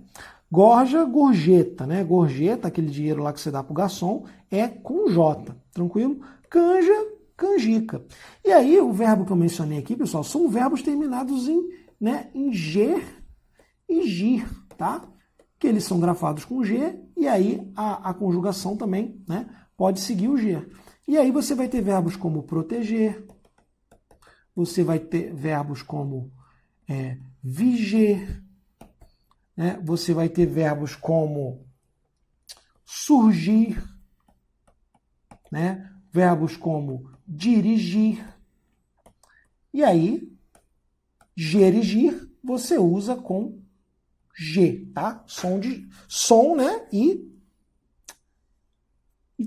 Gorja, gorjeta, né? Gorjeta, aquele dinheiro lá que você dá pro garçom, é com J, tranquilo? Canja, canjica. E aí, o verbo que eu mencionei aqui, pessoal, são verbos terminados em, né, em ger e gir, tá? Que eles são grafados com G, e aí a conjugação também, né, pode seguir o G. E aí você vai ter verbos como proteger, você vai ter verbos como viger, né? Você vai ter verbos como surgir, né? Verbos como dirigir. E aí, gerigir, você usa com G, tá? Som, né? E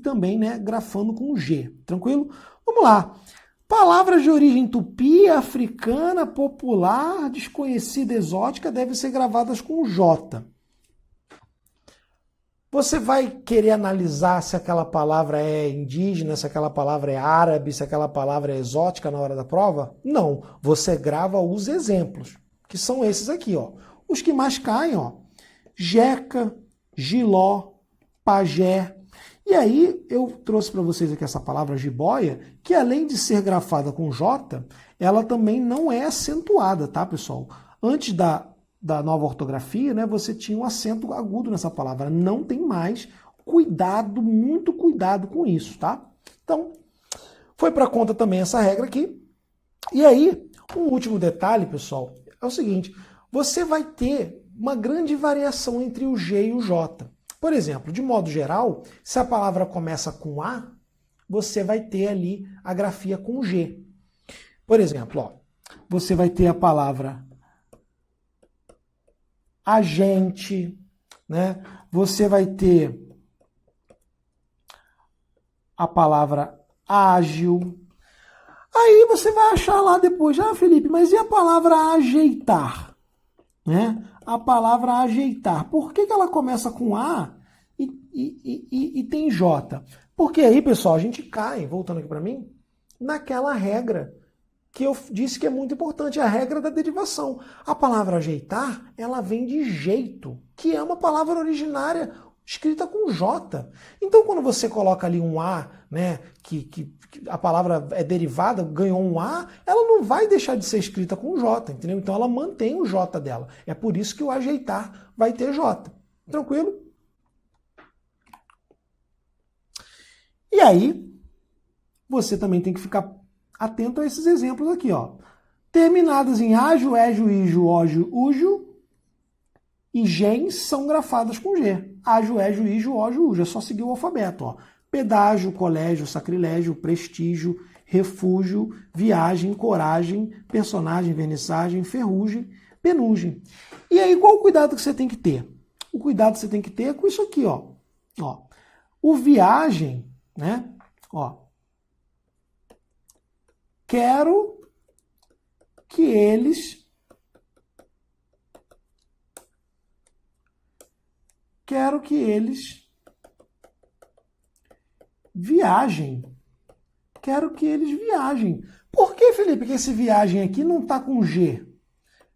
também, né, grafando com G. Tranquilo? Vamos lá. Palavras de origem tupi, africana, popular, desconhecida, exótica devem ser gravadas com J. Você vai querer analisar se aquela palavra é indígena, se aquela palavra é árabe, se aquela palavra é exótica na hora da prova? Não. Você grava os exemplos, que são esses aqui, ó. Os que mais caem, ó. Jeca, Giló, pajé. E aí eu trouxe para vocês aqui essa palavra jiboia, que além de ser grafada com J, ela também não é acentuada, tá, pessoal? Antes da nova ortografia, né, você tinha um acento agudo nessa palavra. Não tem mais. Cuidado, muito cuidado com isso, tá? Então, foi para conta também essa regra aqui. E aí, um último detalhe, pessoal, é o seguinte. Você vai ter uma grande variação entre o G e o J. Por exemplo, de modo geral, se a palavra começa com A, você vai ter ali a grafia com G. Por exemplo, ó, você vai ter a palavra agente, né? Você vai ter a palavra ágil. Aí você vai achar lá depois, Felipe, mas e a palavra ajeitar? Né? A palavra ajeitar. Por que ela começa com A e tem J? Porque aí, pessoal, a gente cai, voltando aqui para mim, naquela regra que eu disse que é muito importante, a regra da derivação. A palavra ajeitar, ela vem de jeito, que é uma palavra originária escrita com J. Então, quando você coloca ali um A, né, que a palavra é derivada, ganhou um A, ela não vai deixar de ser escrita com J, entendeu? Então, ela mantém o J dela. É por isso que o ajeitar vai ter J. Tranquilo? E aí, você também tem que ficar atento a esses exemplos aqui, ó. Terminadas em ágio, égio, ígio, ógio, úgio e gens são grafadas com G. Ágio, égio, ígio, ógio, úgio. É só seguir o alfabeto, ó. Pedágio, colégio, sacrilégio, prestígio, refúgio, viagem, coragem, personagem, vernissagem, ferrugem, penugem. E aí, qual o cuidado que você tem que ter? O cuidado que você tem que ter é com isso aqui, ó. O viagem, né? Ó. Quero que eles viajem. Quero que eles viajem. Por que, Felipe, que esse viagem aqui não está com G?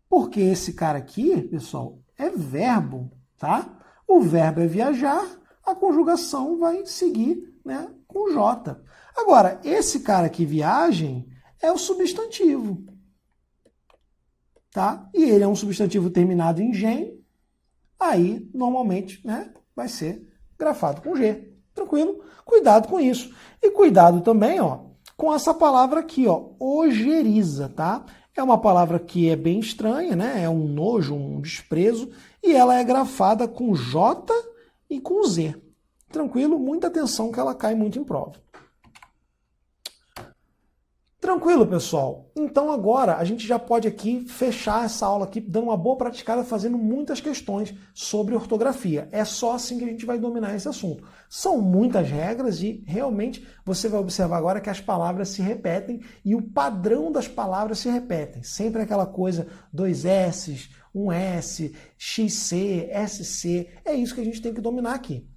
Porque esse cara aqui, pessoal, é verbo, tá? O verbo é viajar, a conjugação vai seguir, né, com J. Agora, esse cara aqui, viagem, é o substantivo, tá? E ele é um substantivo terminado em gen, aí, normalmente, né, vai ser grafado com G. Tranquilo? Cuidado com isso. E cuidado também, ó, com essa palavra aqui, ó, ojeriza, tá? É uma palavra que é bem estranha, né? É um nojo, um desprezo, e ela é grafada com J e com Z. Tranquilo? Muita atenção que ela cai muito em prova. Tranquilo, pessoal? Então agora a gente já pode aqui fechar essa aula aqui, dando uma boa praticada, fazendo muitas questões sobre ortografia. É só assim que a gente vai dominar esse assunto. São muitas regras e realmente você vai observar agora que as palavras se repetem e o padrão das palavras se repetem. Sempre aquela coisa, 2 S's, um S, XC, SC. É isso que a gente tem que dominar aqui.